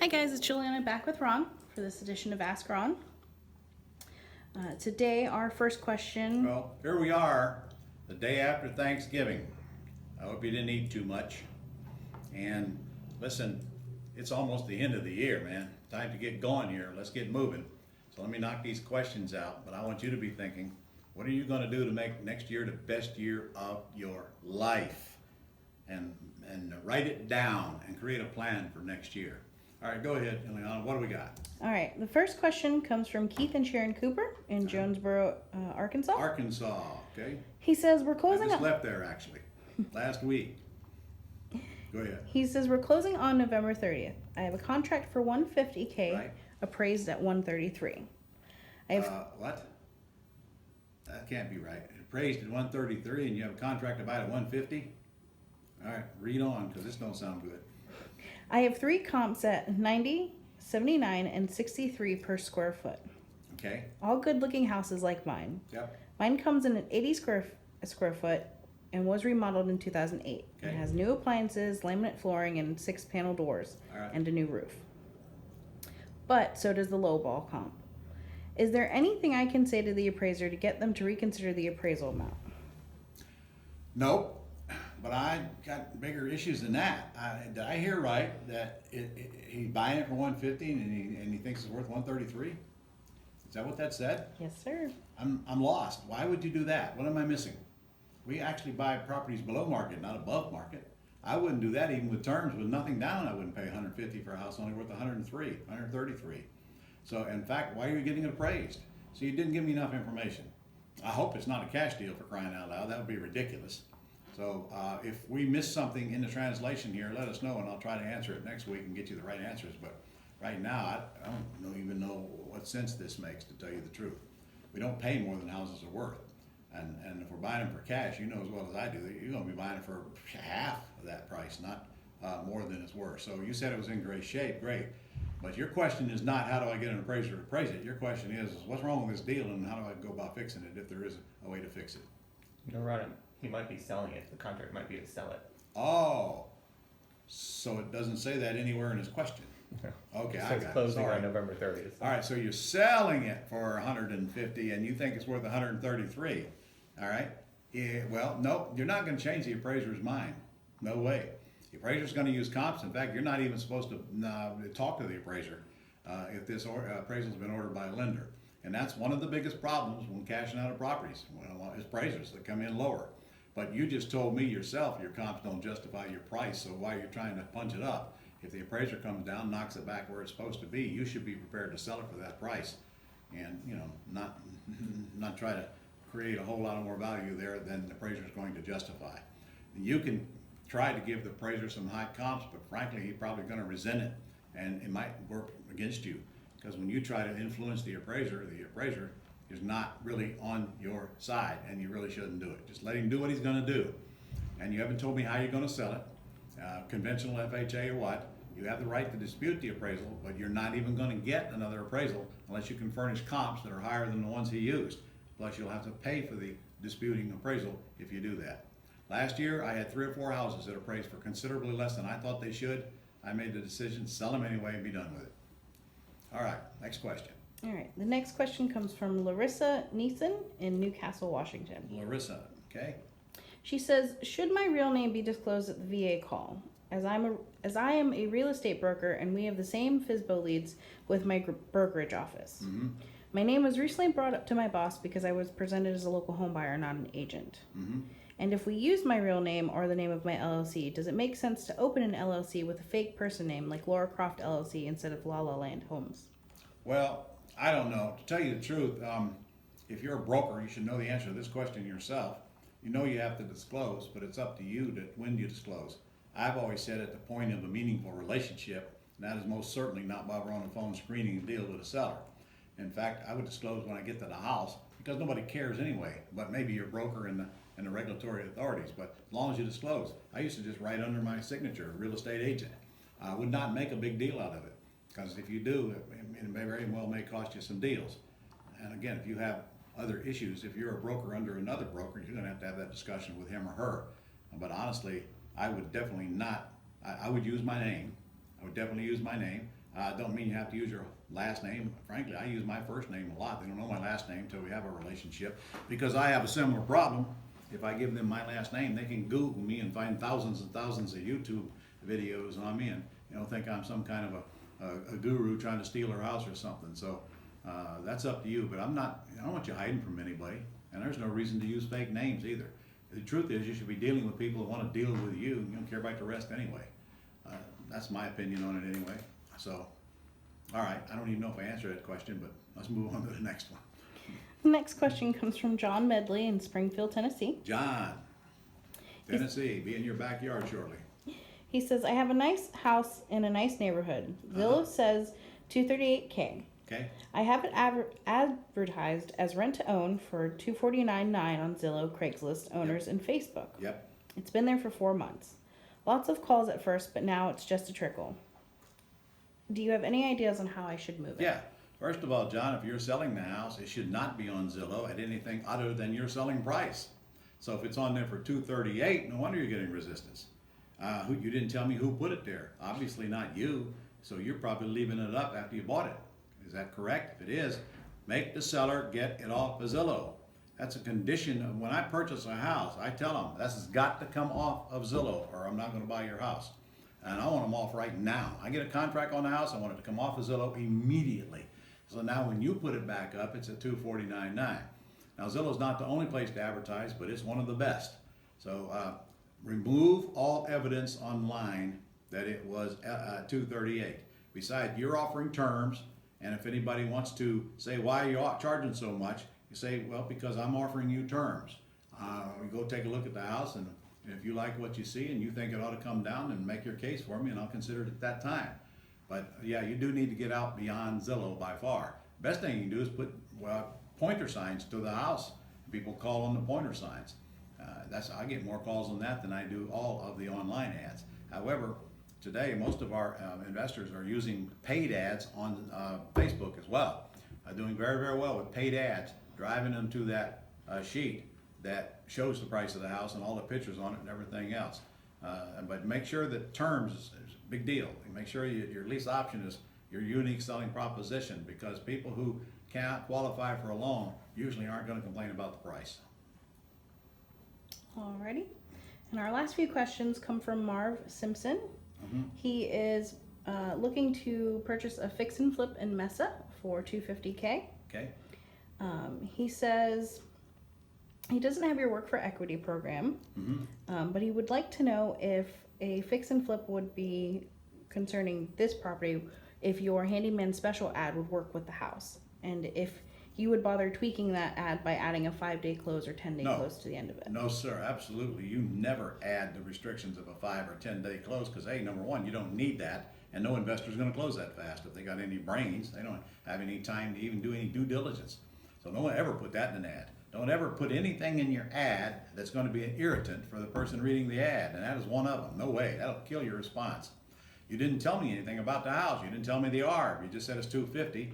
Hi guys, it's Juliana back with Ron for this edition of Ask Ron. Today our first question. Well, here we are, the day after Thanksgiving. I hope you didn't eat too much. And listen, it's almost the end of the year, man. Time to get going here. Let's get moving. So let me knock these questions out, but I want you to be thinking, what are you going to do to make next year the best year of your life? And write it down and create a plan for next year. All right, go ahead, Juliana. What do we got? All right, the first question comes from Keith and Sharon Cooper in Jonesboro, Arkansas. Arkansas, okay. He says we're I closing just on. left there actually, last week. Go ahead. He says we're closing on November 30th. I have a contract for $150K, Right. appraised at $133. I have What? That can't be right. It appraised at 133 and you have a contract to buy it at 150? All right, read on, because this don't sound good. I have 3 comps at 90, 79, and 63 per square foot. Okay, All good-looking houses like mine. yep, Mine comes in at 80 square foot and was remodeled in 2008. It Okay. has new appliances, laminate flooring, and 6-panel doors, all right. and a new roof. But so does the Lowball comp. Is there anything I can say to the appraiser to get them to reconsider the appraisal amount? Nope, but I got bigger issues than that. Did I hear right that he's buying it for 150 and he thinks it's worth 133? Is that what that said? Yes, sir. I'm lost. Why would you do that? What am I missing? We actually buy properties below market, not above market. I wouldn't do that even with terms with nothing down. I wouldn't pay 150 for a house only worth 103, 133. So in fact, why are you getting it appraised? So you didn't give me enough information. I hope it's not a cash deal, for crying out loud. That would be ridiculous. So if we miss something in the translation here, let us know and I'll try to answer it next week and get you the right answers. But right now, I don't even know what sense this makes, to tell you the truth. We don't pay more than houses are worth. And if we're buying them for cash, you know as well as I do that you're going to be buying it for half of that price, not more than it's worth. So you said it was in great shape, great. But your question is not how do I get an appraiser to appraise it. Your question is what's wrong with this deal and how do I go about fixing it if there is a way to fix it. You're right. He might be selling it. The contract might be to sell it. Oh, so it doesn't say that anywhere in his question. Okay, It I says got it. closing Sorry. on November 30th. All right, so you're selling it for 150 and you think it's worth 133. All right. Yeah, well, no, you're not going to change the appraiser's mind. No way. The appraiser's going to use comps. In fact, you're not even supposed to talk to the appraiser if this appraisal's been ordered by a lender. And that's one of the biggest problems when cashing out of properties. Well, is appraisers that come in lower. But you just told me yourself your comps don't justify your price, so why you're trying to punch it up? If the appraiser comes down, knocks it back where it's supposed to be, you should be prepared to sell it for that price, and not try to create a whole lot more value there than the appraiser is going to justify. You can try to give the appraiser some high comps, but frankly, he's probably going to resent it, and it might work against you because when you try to influence the appraiser is not really on your side, and you really shouldn't do it. Just let him do what he's going to do, and you haven't told me how you're going to sell it. Conventional FHA or what, you have the right to dispute the appraisal, but you're not even going to get another appraisal unless you can furnish comps that are higher than the ones he used. Plus you'll have to pay for the disputing appraisal if you do that. Last year I had 3 or 4 houses that appraised for considerably less than I thought they should. I made the decision to sell them anyway and be done with it. All right, next question. All right, the next question comes from Larysa Nisen in Newcastle, Washington. Larysa, okay? She says, should my real name be disclosed at the VA call? As I am a real estate broker and we have the same FSBO leads with my brokerage office. Mm-hmm. My name was recently brought up to my boss because I was presented as a local home buyer, not an agent. Mm-hmm. And if we use my real name or the name of my LLC, does it make sense to open an LLC with a fake person name like Laura Croft LLC instead of La La Land Homes? Well, I don't know. To tell you the truth, if you're a broker, you should know the answer to this question yourself. You know you have to disclose, but it's up to you to when you disclose. I've always said at the point of a meaningful relationship, and that is most certainly not while we're on the phone screening a deal with a seller. In fact, I would disclose when I get to the house because nobody cares anyway, but maybe your broker and the regulatory authorities, but as long as you disclose. I used to just write under my signature, real estate agent. I would not make a big deal out of it because if you do, it very well may cost you some deals. And again, if you have other issues, if you're a broker under another broker, you're going to have that discussion with him or her. But honestly, I would definitely not, I would use my name. I would definitely use my name. Don't mean you have to use your last name. Frankly, I use my first name a lot. They don't know my last name until we have a relationship, because I have a similar problem. If I give them my last name, they can Google me and find thousands and thousands of YouTube videos on me, and think I'm some kind of a guru trying to steal her house or something. So that's up to you. But I don't want you hiding from anybody, and there's no reason to use fake names either. The truth is, you should be dealing with people that want to deal with you. You don't care about the rest anyway. That's my opinion on it anyway. So, all right, I don't even know if I answered that question, but let's move on to the next one. The next question comes from John Medley in Springfield, Tennessee. John, Tennessee, be in your backyard shortly. He says, I have a nice house in a nice neighborhood. Zillow says $238K. Okay. I have it advertised as rent to own for $249.9 on Zillow, Craigslist, owners, and Facebook. Yep. It's been there for 4 months. Lots of calls at first, but now it's just a trickle. Do you have any ideas on how I should move it? Yeah. First of all, John, if you're selling the house, it should not be on Zillow at anything other than your selling price. So if it's on there for $238, no wonder you're getting resistance. You didn't tell me who put it there. Obviously not you. So you're probably leaving it up after you bought it. Is that correct? If it is, make the seller get it off of Zillow. That's a condition of when I purchase a house. I tell them this has got to come off of Zillow, or I'm not going to buy your house. And I want them off right now. I get a contract on the house, I want it to come off of Zillow immediately. So now when you put it back up, it's at $249.9. Now Zillow's not the only place to advertise, but it's one of the best. So remove all evidence online that it was $238. Besides, you're offering terms, and if anybody wants to say, why are you charging so much? You say, well, because I'm offering you terms. We go take a look at the house, and if you like what you see and you think it ought to come down, and make your case for me, and I'll consider it at that time. But yeah, you do need to get out beyond Zillow by far. Best thing you can do is put pointer signs to the house. People call on the pointer signs. I get more calls on that than I do all of the online ads. However, today most of our investors are using paid ads on Facebook as well. Doing very, very well with paid ads, driving them to that sheet that shows the price of the house and all the pictures on it and everything else. But make sure that terms is a big deal. Make sure your lease option is your unique selling proposition, because people who can't qualify for a loan usually aren't going to complain about the price. Alrighty. And our last few questions come from Marv Simpson. Mm-hmm. He is looking to purchase a fix and flip in Mesa for $250K. Okay. He says he doesn't have your work for equity program, but he would like to know if a fix and flip would be concerning this property, if your handyman special ad would work with the house, and if you would bother tweaking that ad by adding a 5-day close or 10-day close to the end of it. No, sir, absolutely. You never add the restrictions of a 5 or 10-day close, because number one, you don't need that, and no investor's going to close that fast. If they got any brains, they don't have any time to even do any due diligence. So don't ever put that in an ad. Don't ever put anything in your ad that's going to be an irritant for the person reading the ad, and that is one of them. No way. That'll kill your response. You didn't tell me anything about the house. You didn't tell me the ARV. You just said it's $250.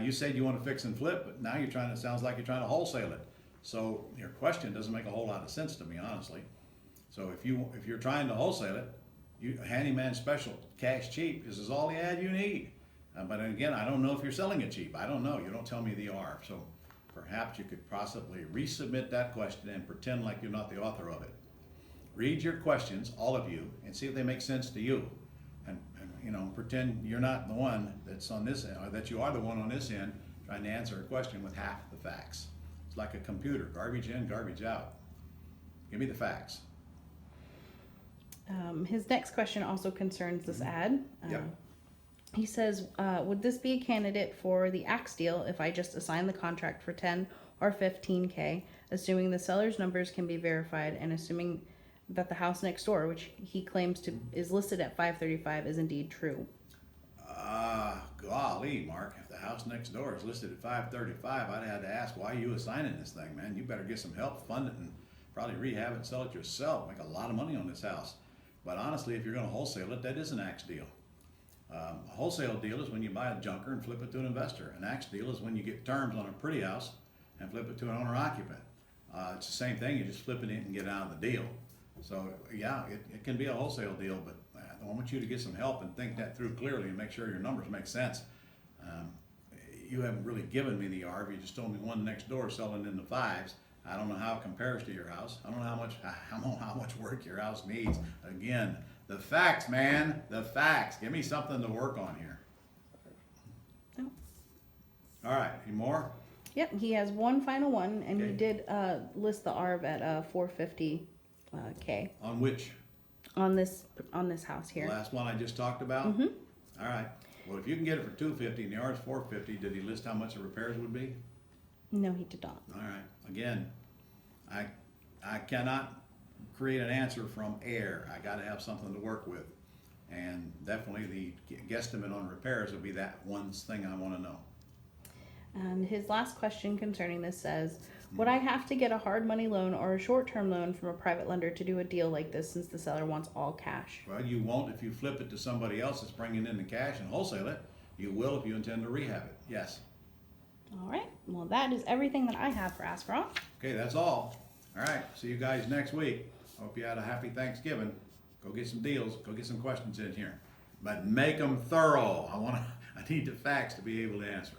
You said you want to fix and flip, but now it sounds like you're trying to wholesale it. So your question doesn't make a whole lot of sense to me, honestly. So if you're trying to wholesale it, handyman special, cash cheap, this is all the ad you need. But again, I don't know if you're selling it cheap. I don't know. You don't tell me the ARV. So perhaps you could possibly resubmit that question and pretend like you're not the author of it. Read your questions, all of you, and see if they make sense to you. And pretend you're not the one that's on this end, or that you are the one on this end trying to answer a question with half the facts. It's like a computer, garbage in, garbage out. Give me the facts. His next question also concerns this ad. Yep. He says, would this be a candidate for the axe deal if I just assign the contract for 10 or 15K, assuming the seller's numbers can be verified and assuming that the house next door, which he claims to is listed at 535, is indeed true? Golly, Mark, if the house next door is listed at 535, I'd have to ask, why are you assigning this thing, man? You better get some help, fund it, and probably rehab it and sell it yourself. Make a lot of money on this house. But honestly, if you're going to wholesale it, that is an axe deal. A wholesale deal is when you buy a junker and flip it to an investor. An axe deal is when you get terms on a pretty house and flip it to an owner-occupant. It's the same thing. You're just flipping it and get out of the deal. So yeah, it can be a wholesale deal, but want you to get some help and think that through clearly and make sure your numbers make sense. You haven't really given me the ARV. You just told me one next door selling in the fives. I don't know how it compares to your house. I don't know how much work your house needs. Again, the facts, man, the facts. Give me something to work on here. No. All right, any more? Yep, he has one final one, and he Okay. did list the ARV at 450 K On which? on this house The here. last one I just talked about? Mm-hmm. All right. Well, if you can get it for 250 and the ours 450, did he list how much the repairs would be? No, he did not. All right. Again, I cannot create an answer from air. I got to have something to work with, and definitely the guesstimate on repairs will be that one thing I want to know. And his last question concerning this says, would I have to get a hard money loan or a short-term loan from a private lender to do a deal like this since the seller wants all cash? Well, you won't if you flip it to somebody else that's bringing in the cash and wholesale it. You will if you intend to rehab it. Yes. All right. Well, that is everything that I have for Ask Ron. Okay, that's all. All right. See you guys next week. Hope you had a happy Thanksgiving. Go get some deals. Go get some questions in here, but make them thorough. I need the facts to be able to answer.